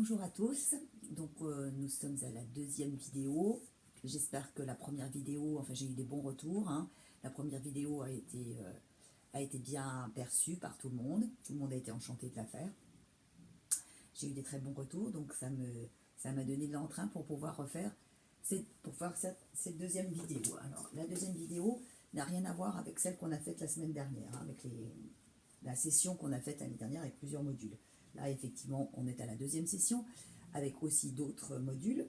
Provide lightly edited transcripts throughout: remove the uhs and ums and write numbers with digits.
Bonjour à tous, donc nous sommes à la deuxième vidéo. J'espère que la première vidéo, enfin j'ai eu des bons retours, hein. La première vidéo a été bien perçue par tout le monde a été enchanté de la faire. J'ai eu des très bons retours, donc ça m'a donné de l'entrain pour pouvoir refaire cette deuxième vidéo. Alors la deuxième vidéo n'a rien à voir avec celle qu'on a faite la semaine dernière, hein, avec la session qu'on a faite l'année dernière avec plusieurs modules. Là, effectivement, on est à la deuxième session avec aussi d'autres modules.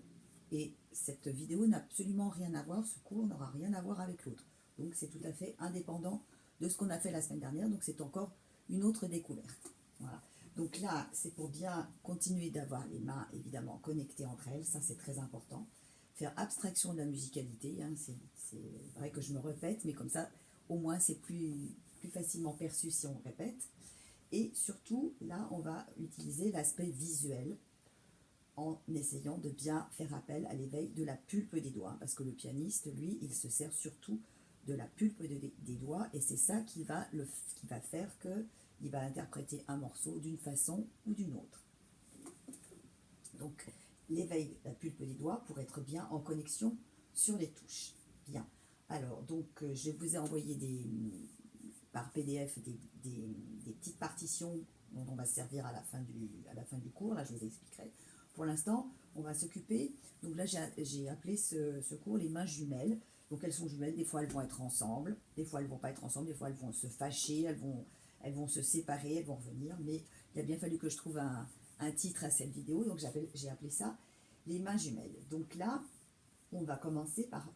Et cette vidéo n'a absolument rien à voir, ce cours n'aura rien à voir avec l'autre. Donc, c'est tout à fait indépendant de ce qu'on a fait la semaine dernière. Donc, c'est encore une autre découverte. Voilà. Donc là, c'est pour bien continuer d'avoir les mains, évidemment, connectées entre elles. Ça, c'est très important. Faire abstraction de la musicalité. Hein, c'est vrai que je me répète, mais comme ça, au moins, c'est plus facilement perçu si on répète. Et surtout, là, on va utiliser l'aspect visuel en essayant de bien faire appel à l'éveil de la pulpe des doigts. Parce que le pianiste, lui, il se sert surtout de la pulpe des doigts. Et c'est ça qui va faire qu'il va interpréter un morceau d'une façon ou d'une autre. Donc, l'éveil de la pulpe des doigts pour être bien en connexion sur les touches. Bien. Alors, donc, je vous ai envoyé par PDF des petites partitions dont on va se servir à la fin du cours. Là, je vous expliquerai. Pour l'instant, on va s'occuper. Donc là, j'ai appelé ce cours les mains jumelles. Donc elles sont jumelles. Des fois, elles vont être ensemble. Des fois, elles ne vont pas être ensemble. Des fois, elles vont se fâcher. Elles vont se séparer. Elles vont revenir. Mais il a bien fallu que je trouve un titre à cette vidéo. Donc j'ai appelé ça les mains jumelles. Donc là, on va commencer par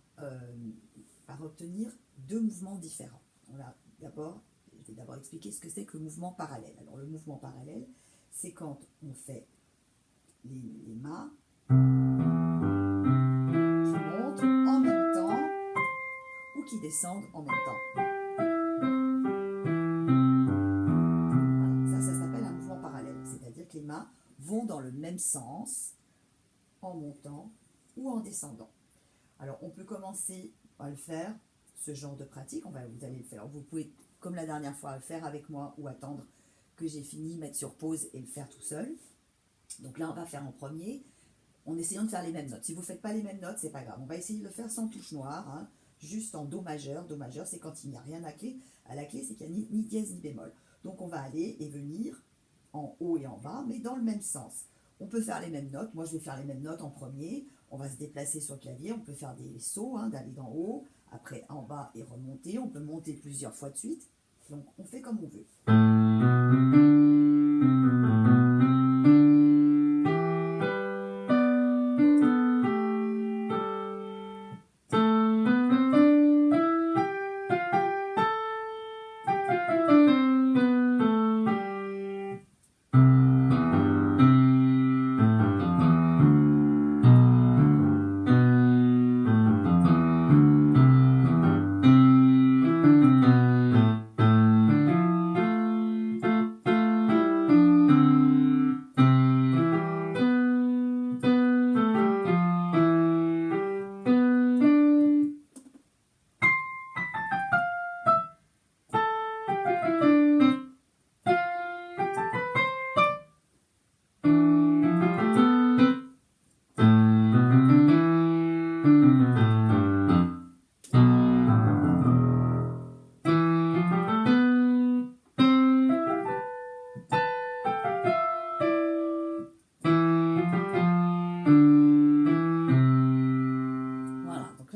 obtenir deux mouvements différents. Je vais d'abord expliquer ce que c'est que le mouvement parallèle. Alors le mouvement parallèle, c'est quand on fait les mains qui montent en même temps ou qui descendent en même temps. Voilà, ça s'appelle un mouvement parallèle, c'est-à-dire que les mains vont dans le même sens en montant ou en descendant. Alors on peut commencer à le faire, ce genre de pratique, vous allez le faire. Vous pouvez, comme la dernière fois, le faire avec moi ou attendre que j'ai fini, mettre sur pause et le faire tout seul. Donc là, on va faire en premier, en essayant de faire les mêmes notes. Si vous ne faites pas les mêmes notes, c'est pas grave. On va essayer de le faire sans touche noire, hein, juste en Do majeur. Do majeur, c'est quand il n'y a rien à clé. À la clé, c'est qu'il n'y a ni dièse ni bémol. Donc on va aller et venir en haut et en bas, mais dans le même sens. On peut faire les mêmes notes. Moi, je vais faire les mêmes notes en premier. On va se déplacer sur le clavier. On peut faire des sauts, hein, d'aller d'en haut, après en bas et remonter. On peut monter plusieurs fois de suite. Donc, on fait comme on veut.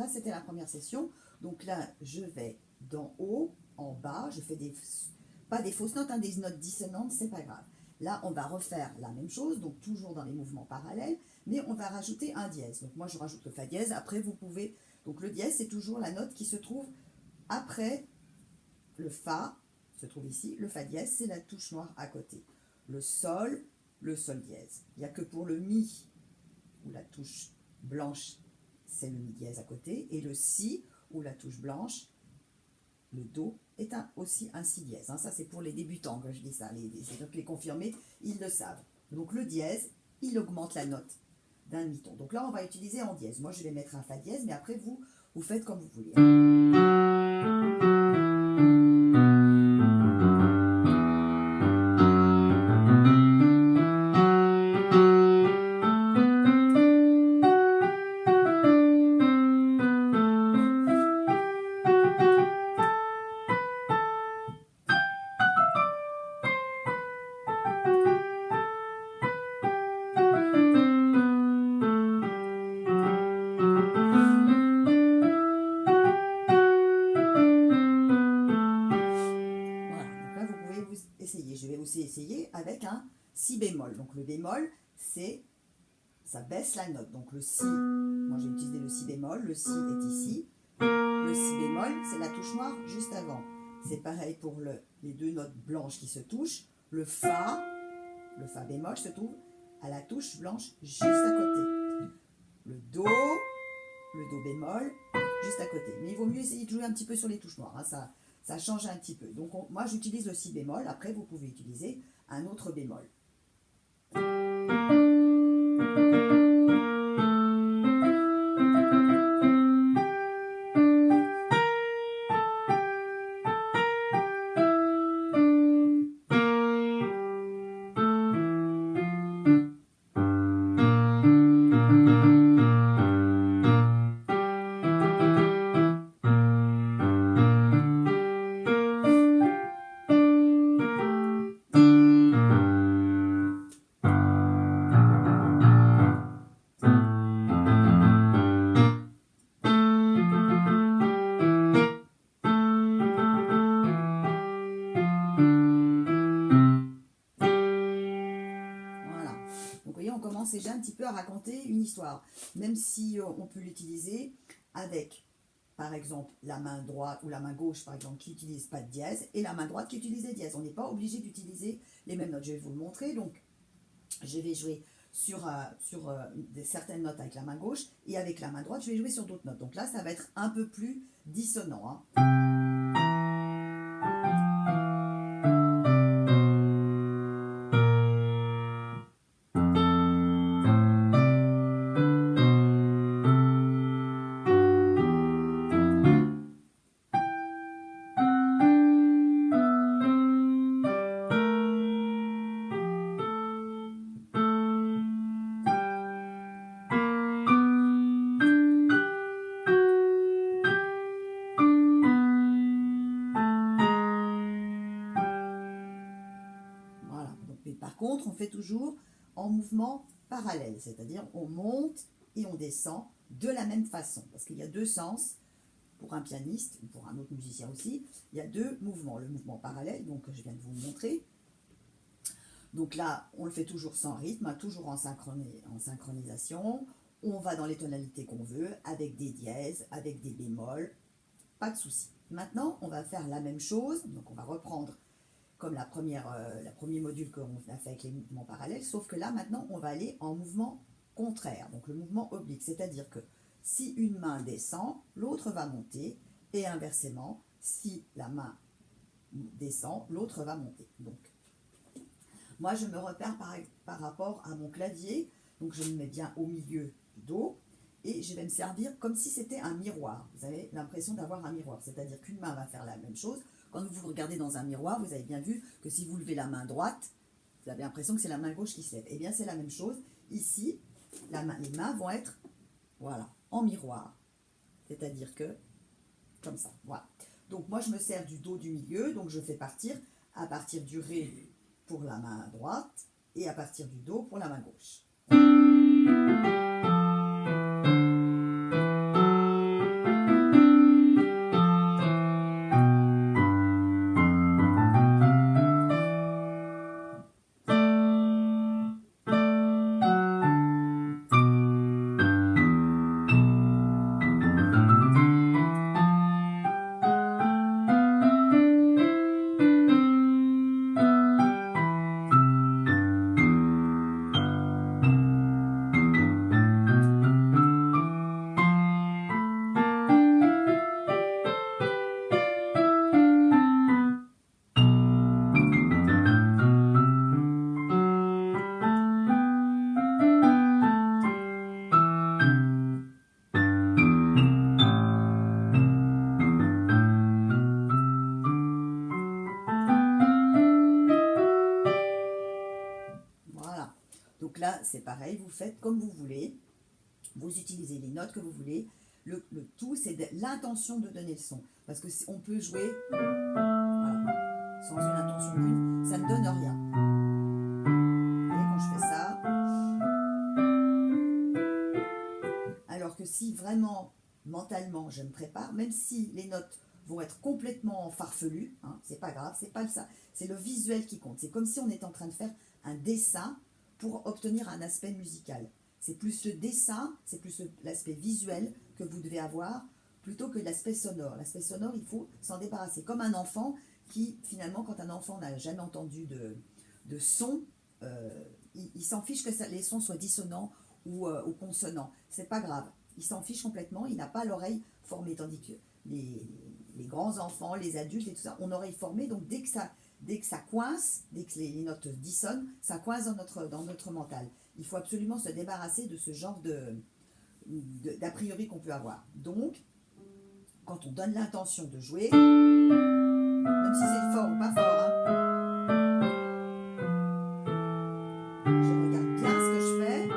C'était la première session. Donc là, je vais d'en haut, en bas. Je fais pas des fausses notes, hein, des notes dissonantes, c'est pas grave. Là, on va refaire la même chose, donc toujours dans les mouvements parallèles, mais on va rajouter un dièse. Donc moi, je rajoute le fa dièse. Après, vous pouvez... Donc le dièse, c'est toujours la note qui se trouve après le fa, se trouve ici. Le fa dièse, c'est la touche noire à côté. Le sol dièse. Il n'y a que pour le mi, où la touche blanche, c'est le mi dièse à côté, et le si, ou la touche blanche, le do, est aussi un si dièse. Hein. Ça, c'est pour les débutants que je dis ça. Donc les confirmés, ils le savent. Donc le dièse, il augmente la note d'un demi-ton. Donc là, on va utiliser en dièse. Moi, je vais mettre un fa dièse, mais après, vous faites comme vous voulez. essayer. Je vais aussi essayer avec un si bémol. Donc le bémol, ça baisse la note. Donc le si, moi j'ai utilisé le si bémol, le si est ici. Le si bémol, c'est la touche noire juste avant. C'est pareil pour les deux notes blanches qui se touchent. Le fa bémol se trouve à la touche blanche juste à côté. Le do bémol, juste à côté. Mais il vaut mieux essayer de jouer un petit peu sur les touches noires, hein, ça change un petit peu. Donc moi j'utilise le si bémol, après vous pouvez utiliser un autre bémol. On commence déjà un petit peu à raconter une histoire, même si on peut l'utiliser avec, par exemple, la main droite ou la main gauche, par exemple, qui n'utilise pas de dièse, et la main droite qui utilise des dièses. On n'est pas obligé d'utiliser les mêmes notes. Je vais vous le montrer. Donc, je vais jouer sur certaines notes avec la main gauche, et avec la main droite, je vais jouer sur d'autres notes. Donc là, ça va être un peu plus dissonant, hein. Par contre, on fait toujours en mouvement parallèle, c'est-à-dire on monte et on descend de la même façon, parce qu'il y a deux sens pour un pianiste, ou pour un autre musicien aussi, il y a deux mouvements. Le mouvement parallèle, donc je viens de vous le montrer. Donc là, on le fait toujours sans rythme, toujours en synchronisation. On va dans les tonalités qu'on veut, avec des dièses, avec des bémols, pas de souci. Maintenant, on va faire la même chose, donc on va reprendre comme le premier module qu'on a fait avec les mouvements parallèles, sauf que là, maintenant, on va aller en mouvement contraire, donc le mouvement oblique, c'est-à-dire que si une main descend, l'autre va monter, et inversement, si la main descend, l'autre va monter. Donc, moi, je me repère par rapport à mon clavier, donc je me mets bien au milieu du dos, et je vais me servir comme si c'était un miroir. Vous avez l'impression d'avoir un miroir, c'est-à-dire qu'une main va faire la même chose. Quand vous regardez dans un miroir, vous avez bien vu que si vous levez la main droite, vous avez l'impression que c'est la main gauche qui se lève. Eh bien, c'est la même chose. Ici, les mains vont être, voilà, en miroir. C'est-à-dire que, comme ça, voilà. Donc, moi, je me sers du do du milieu, donc je fais à partir du ré pour la main droite et à partir du do pour la main gauche. Donc là, c'est pareil, vous faites comme vous voulez, vous utilisez les notes que vous voulez. Le tout, c'est l'intention de donner le son. Parce qu'on peut jouer voilà, sans une intention aucune, ça ne donne rien. Et quand je fais ça, alors que si vraiment, mentalement, je me prépare, même si les notes vont être complètement farfelus, hein, c'est pas grave, c'est pas ça, c'est le visuel qui compte. C'est comme si on était en train de faire un dessin pour obtenir un aspect musical. C'est plus le dessin, c'est plus l'aspect visuel que vous devez avoir plutôt que l'aspect sonore. L'aspect sonore, il faut s'en débarrasser. Comme un enfant qui, finalement, quand un enfant n'a jamais entendu de son, il s'en fiche que les sons soient dissonants ou consonants. C'est pas grave. Il s'en fiche complètement, il n'a pas l'oreille formée. Tandis que les grands enfants, les adultes et tout ça, ont l'oreille formée. Donc dès que ça coince, dès que les notes dissonnent, ça coince dans notre mental. Il faut absolument se débarrasser de ce genre d'a priori qu'on peut avoir. Donc, quand on donne l'intention de jouer, même si c'est fort ou pas fort, hein, je regarde bien ce que je fais.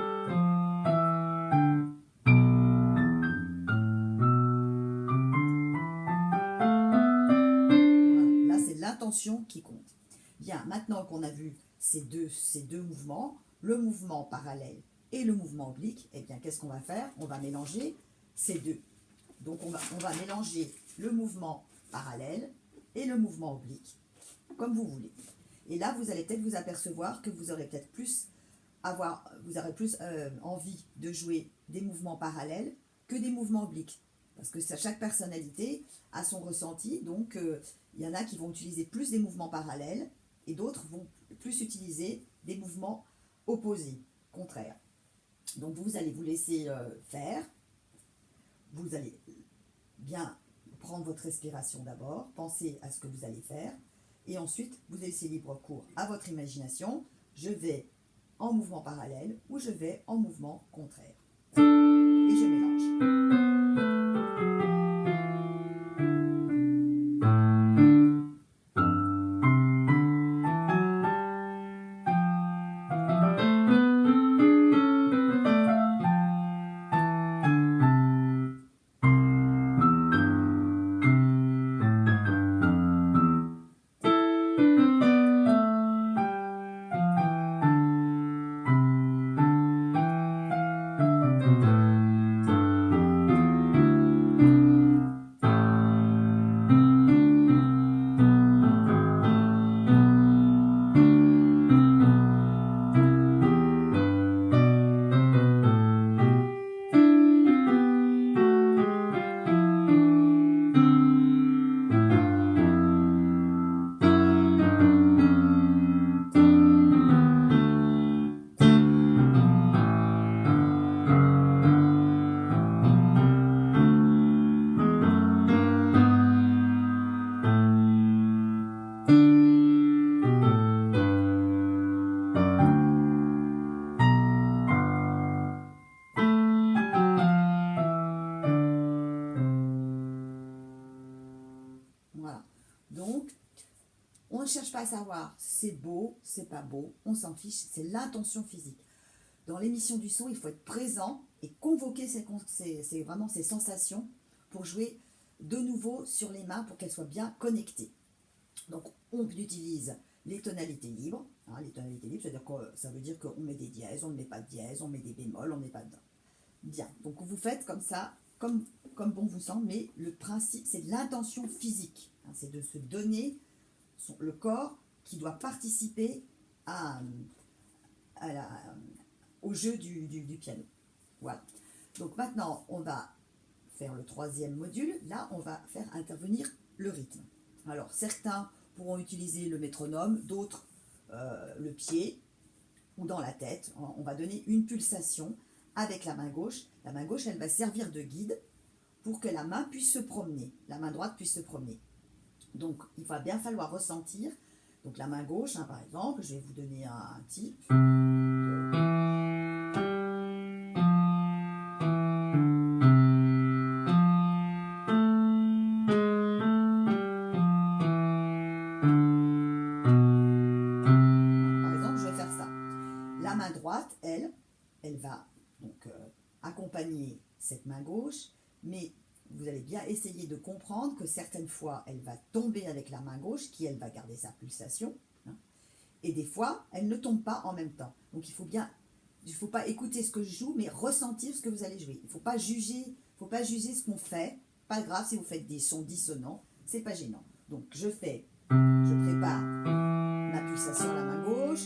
Voilà, là c'est l'intention qui compte. Bien, maintenant qu'on a vu ces deux mouvements, le mouvement parallèle et le mouvement oblique, eh bien qu'est-ce qu'on va faire? On va mélanger ces deux. Donc on va mélanger le mouvement parallèle et le mouvement oblique, comme vous voulez. Et là, vous allez peut-être vous apercevoir que vous aurez peut-être plus envie de jouer des mouvements parallèles que des mouvements obliques. Parce que chaque personnalité a son ressenti, donc il y en a qui vont utiliser plus des mouvements parallèles et d'autres vont plus utiliser des mouvements opposés, contraires. Donc vous allez vous laisser faire. Vous allez bien prendre votre respiration d'abord, penser à ce que vous allez faire, et ensuite vous laissez libre cours à votre imagination. Je vais en mouvement parallèle ou je vais en mouvement contraire. Et je mélange. Voilà. Donc, on ne cherche pas à savoir c'est beau, c'est pas beau, on s'en fiche, c'est l'intention physique. Dans l'émission du son, il faut être présent et convoquer vraiment ces sensations pour jouer de nouveau sur les mains pour qu'elles soient bien connectées. Donc, on utilise les tonalités libres. Hein, les tonalités libres, c'est-à-dire que ça veut dire qu'on met des dièses, on ne met pas de dièse, on met des bémols, on ne met pas de... Bien, donc vous faites comme ça, comme bon vous semble, mais le principe, c'est de l'intention physique. Hein, c'est de se donner le corps qui doit participer au jeu du piano. Voilà. Donc maintenant, on va faire le troisième module. Là, on va faire intervenir le rythme. Alors, certains pourront utiliser le métronome, d'autres le pied ou dans la tête. On va donner une pulsation avec la main gauche. La main gauche, elle va servir de guide pour que la main puisse se promener, la main droite puisse se promener. Donc, il va bien falloir ressentir. Donc, la main gauche, hein, par exemple, je vais vous donner un type. Par exemple, je vais faire ça. La main droite, elle va donc accompagner cette main gauche, mais vous allez bien essayer de comprendre que certaines fois, elle va tomber avec la main gauche, qui elle va garder sa pulsation, hein, et des fois, elle ne tombe pas en même temps. Donc il faut pas écouter ce que je joue, mais ressentir ce que vous allez jouer. Il ne faut pas juger ce qu'on fait. Pas grave si vous faites des sons dissonants, c'est pas gênant. Donc je prépare ma pulsation à la main gauche.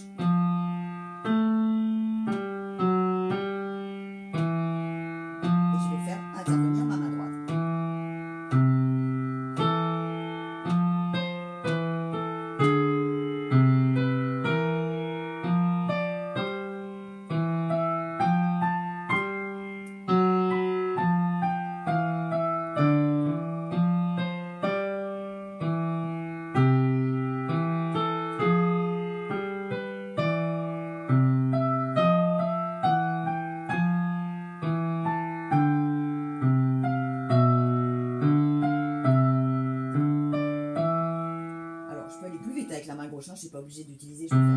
Et je vais faire intervenir ma main droite. Avec la main gauche, hein, je ne suis pas obligée d'utiliser, je peux faire.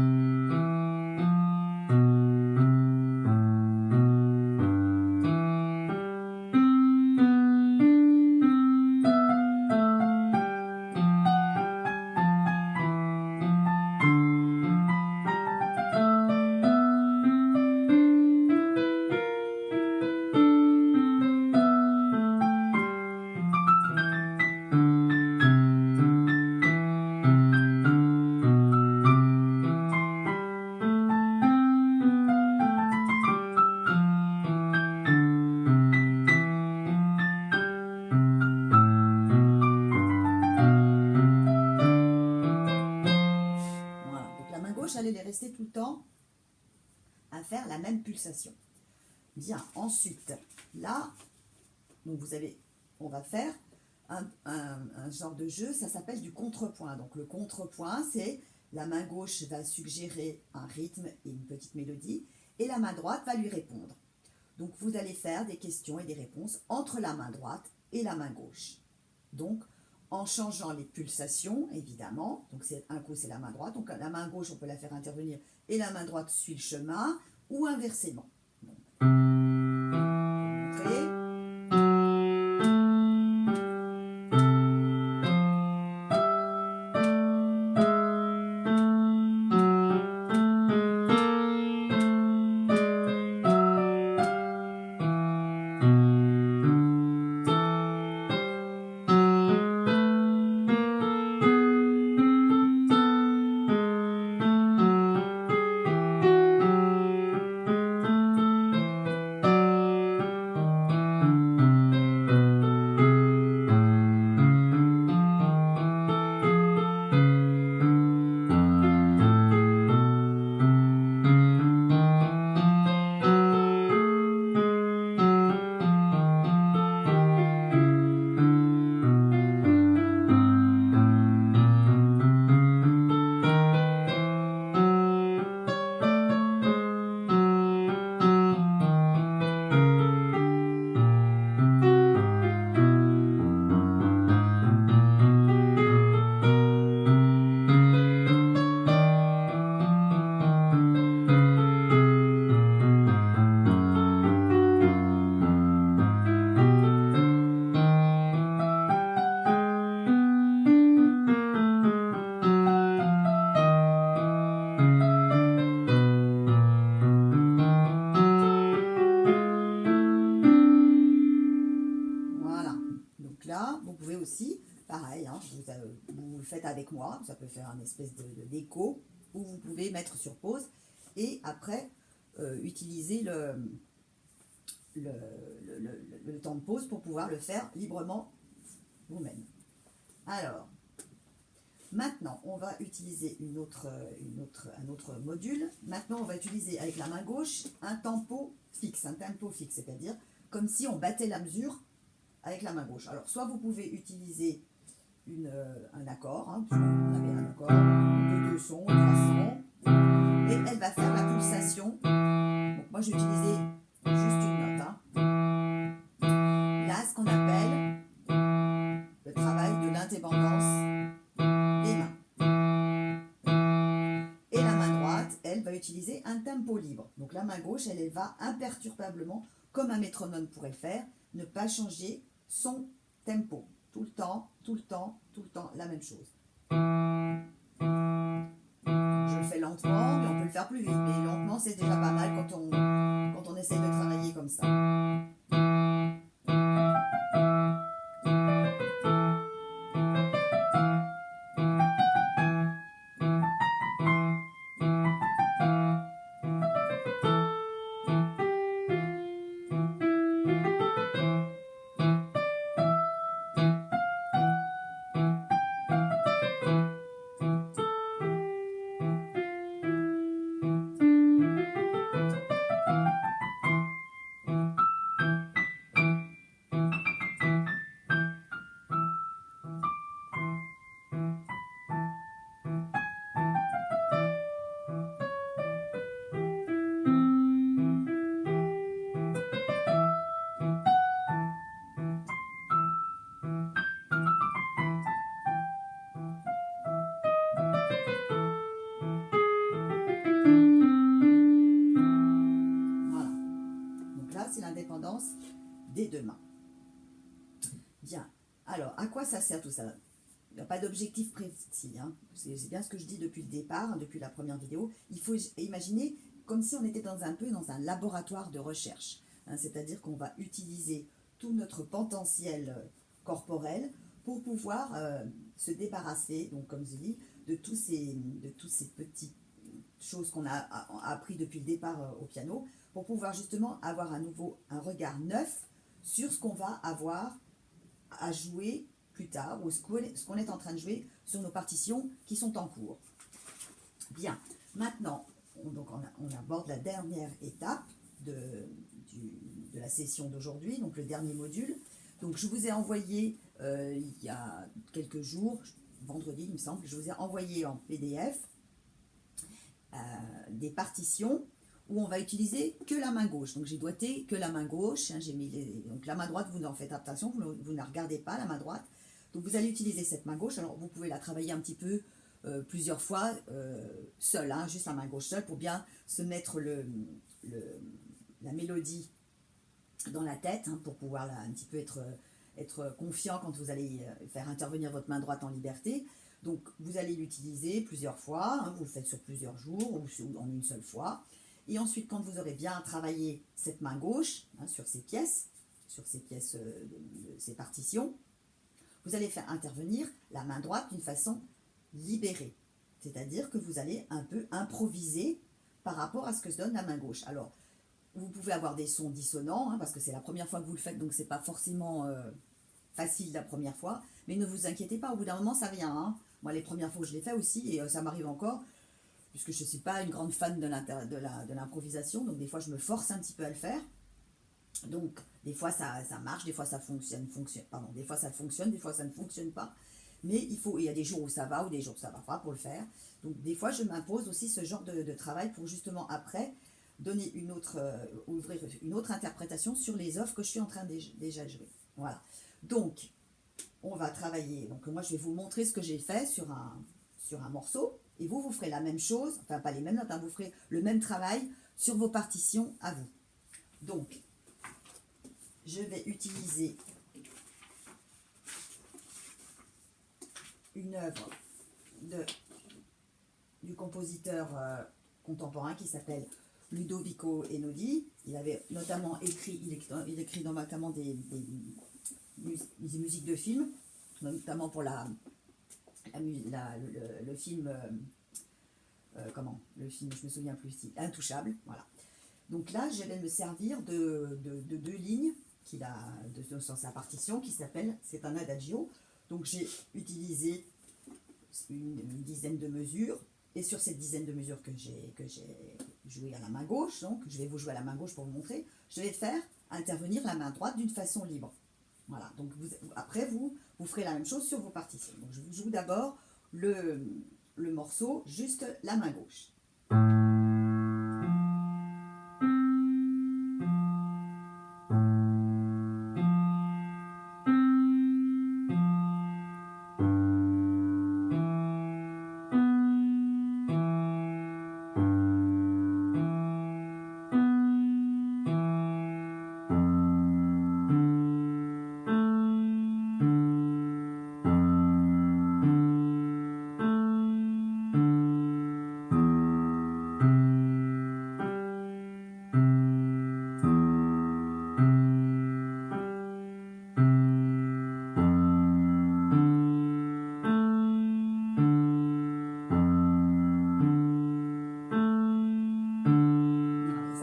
Allez rester tout le temps à faire la même pulsation. Bien, ensuite, là, donc on va faire un genre de jeu, ça s'appelle du contrepoint. Donc le contrepoint, c'est la main gauche va suggérer un rythme et une petite mélodie, et la main droite va lui répondre. Donc vous allez faire des questions et des réponses entre la main droite et la main gauche. Donc, en changeant les pulsations, évidemment. Donc, un coup, c'est la main droite. Donc, la main gauche, on peut la faire intervenir et la main droite suit le chemin, ou inversement. Donc, je vais vous montrer. Vous pouvez aussi, pareil, hein, vous le faites avec moi, ça peut faire un espèce d'écho, ou vous pouvez mettre sur pause et après utiliser le temps de pause pour pouvoir le faire librement vous-même. Alors, maintenant, on va utiliser un autre module. Maintenant, on va utiliser avec la main gauche un tempo fixe, c'est-à-dire comme si on battait la mesure avec la main gauche. Alors, soit vous pouvez utiliser un accord, hein, on avait un accord de 2 sons, 3 sons, et elle va faire la pulsation. Donc, moi, j'ai utilisé juste une note. Hein. Là, ce qu'on appelle le travail de l'indépendance des mains. Et la main droite, elle va utiliser un tempo libre. Donc, la main gauche, elle va imperturbablement, comme un métronome pourrait le faire, ne pas changer son tempo. Tout le temps, la même chose. Je le fais lentement, mais on peut le faire plus vite. Mais lentement, c'est déjà pas mal quand on essaye de travailler comme ça. les deux mains. Bien. Alors, à quoi ça sert tout ça? Il n'y a pas d'objectif précis, hein. C'est bien ce que je dis depuis le départ, hein, depuis la première vidéo. Il faut imaginer comme si on était un peu dans un laboratoire de recherche, hein, c'est-à-dire qu'on va utiliser tout notre potentiel corporel pour pouvoir se débarrasser, donc comme je dis, de toutes ces petites choses qu'on a appris depuis le départ au piano, pour pouvoir justement avoir à nouveau un regard neuf sur ce qu'on va avoir à jouer plus tard, ou ce qu'on est en train de jouer sur nos partitions qui sont en cours. Bien, maintenant, on aborde la dernière étape de la session d'aujourd'hui, donc le dernier module. Donc je vous ai envoyé il y a quelques jours, vendredi il me semble, je vous ai envoyé en PDF des partitions où on va utiliser que la main gauche. Donc j'ai doigté que la main gauche, hein, j'ai mis donc la main droite, vous en faites attention, vous ne la regardez pas, la main droite. Donc vous allez utiliser cette main gauche, alors vous pouvez la travailler un petit peu plusieurs fois seule, hein, juste la main gauche seule, pour bien se mettre la mélodie dans la tête, hein, pour pouvoir un petit peu être confiant quand vous allez faire intervenir votre main droite en liberté. Donc vous allez l'utiliser plusieurs fois, hein, vous le faites sur plusieurs jours ou en une seule fois. Et ensuite, quand vous aurez bien travaillé cette main gauche, hein, sur ces pièces, ces partitions, vous allez faire intervenir la main droite d'une façon libérée. C'est-à-dire que vous allez un peu improviser par rapport à ce que se donne la main gauche. Alors, vous pouvez avoir des sons dissonants, hein, parce que c'est la première fois que vous le faites, donc c'est pas forcément facile la première fois. Mais ne vous inquiétez pas, au bout d'un moment, ça vient. Hein. Moi, les premières fois que je l'ai fait aussi, et ça m'arrive encore, puisque je ne suis pas une grande fan de l'improvisation, donc des fois je me force un petit peu à le faire. Donc des fois ça marche, des fois ça fonctionne, des fois ça fonctionne, des fois ça ne fonctionne pas. Mais il y a des jours où ça va, ou des jours où ça ne va pas pour le faire. Donc des fois je m'impose aussi ce genre de travail pour justement après donner ouvrir une autre interprétation sur les offres que je suis en train déjà de jouer. Voilà. Donc on va travailler. Donc moi je vais vous montrer ce que j'ai fait sur un morceau. Et vous ferez la même chose, enfin pas les mêmes notes, hein, vous ferez le même travail sur vos partitions à vous. Donc, je vais utiliser une œuvre du compositeur contemporain qui s'appelle Ludovico Einaudi. Il avait notamment écrit, il écrit notamment des musiques de films, notamment pour le film, le film, je me souviens plus, Intouchable, voilà. Donc là, je vais me servir de deux lignes qu'il a sur sa partition qui s'appelle, c'est un adagio. Donc j'ai utilisé une dizaine de mesures, et sur cette dizaine de mesures que j'ai joué à la main gauche, donc je vais vous jouer à la main gauche pour vous montrer, je vais faire intervenir la main droite d'une façon libre. Voilà, donc après vous ferez la même chose sur vos partitions. Donc je vous joue d'abord le morceau, juste la main gauche.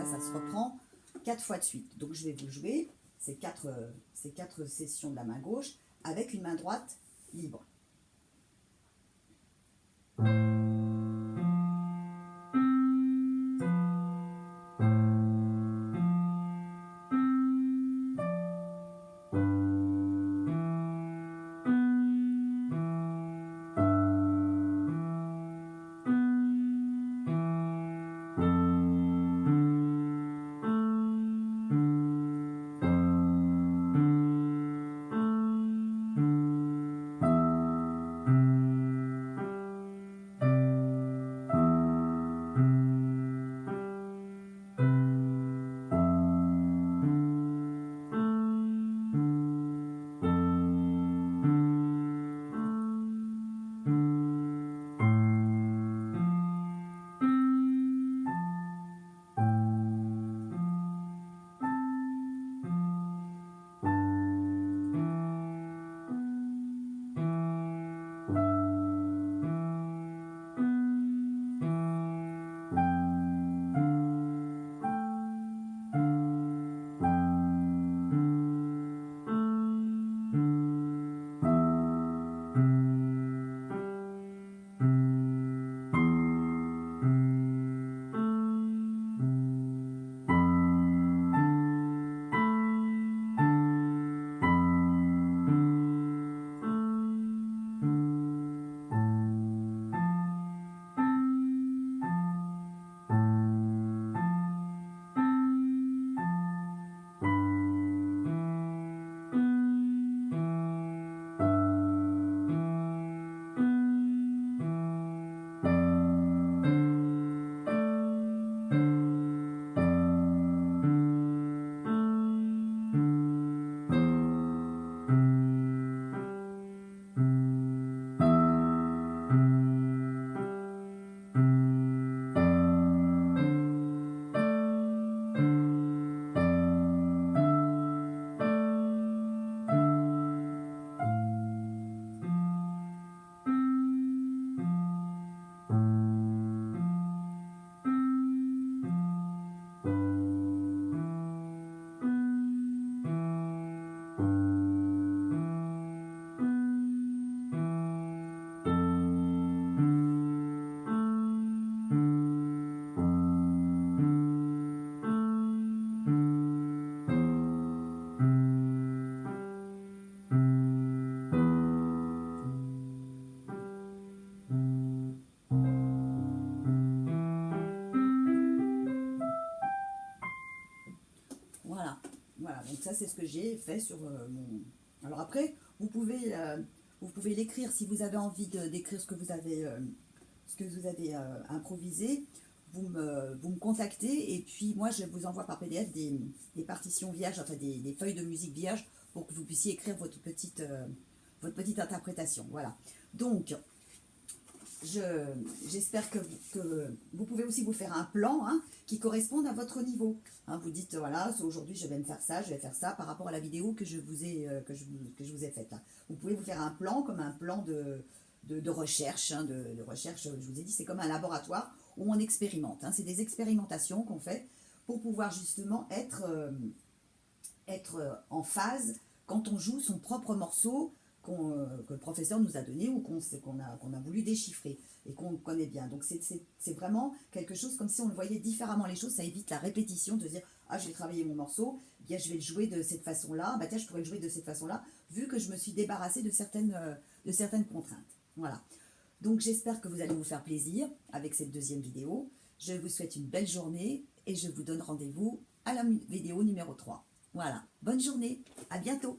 Ça se reprend 4 fois de suite. Donc je vais vous jouer ces quatre sessions de la main gauche avec une main droite libre. ça c'est ce que j'ai fait sur mon... Alors après, vous pouvez l'écrire si vous avez envie d'écrire ce que vous avez improvisé. Vous me contactez et puis moi je vous envoie par PDF des partitions vierges, enfin des feuilles de musique vierges pour que vous puissiez écrire votre petite interprétation. Voilà. Donc, j'espère que vous pouvez aussi vous faire un plan hein, qui corresponde à votre niveau. Hein, vous dites, voilà, aujourd'hui je vais me faire ça, je vais faire ça par rapport à la vidéo que je vous ai faite. Là. Vous pouvez vous faire un plan comme un plan de recherche. Hein, de recherche, je vous ai dit, c'est comme un laboratoire où on expérimente. Hein, c'est des expérimentations qu'on fait pour pouvoir justement être en phase quand on joue son propre morceau que le professeur nous a donné ou qu'on a voulu déchiffrer et qu'on connaît bien. Donc c'est vraiment quelque chose comme si on le voyait différemment les choses, ça évite la répétition de dire « Ah, je vais travailler mon morceau, bien je vais le jouer de cette façon-là, bah tiens, je pourrais le jouer de cette façon-là, vu que je me suis débarrassée de certaines contraintes. » Voilà. Donc j'espère que vous allez vous faire plaisir avec cette deuxième vidéo. Je vous souhaite une belle journée et je vous donne rendez-vous à la vidéo numéro 3. Voilà, bonne journée, à bientôt.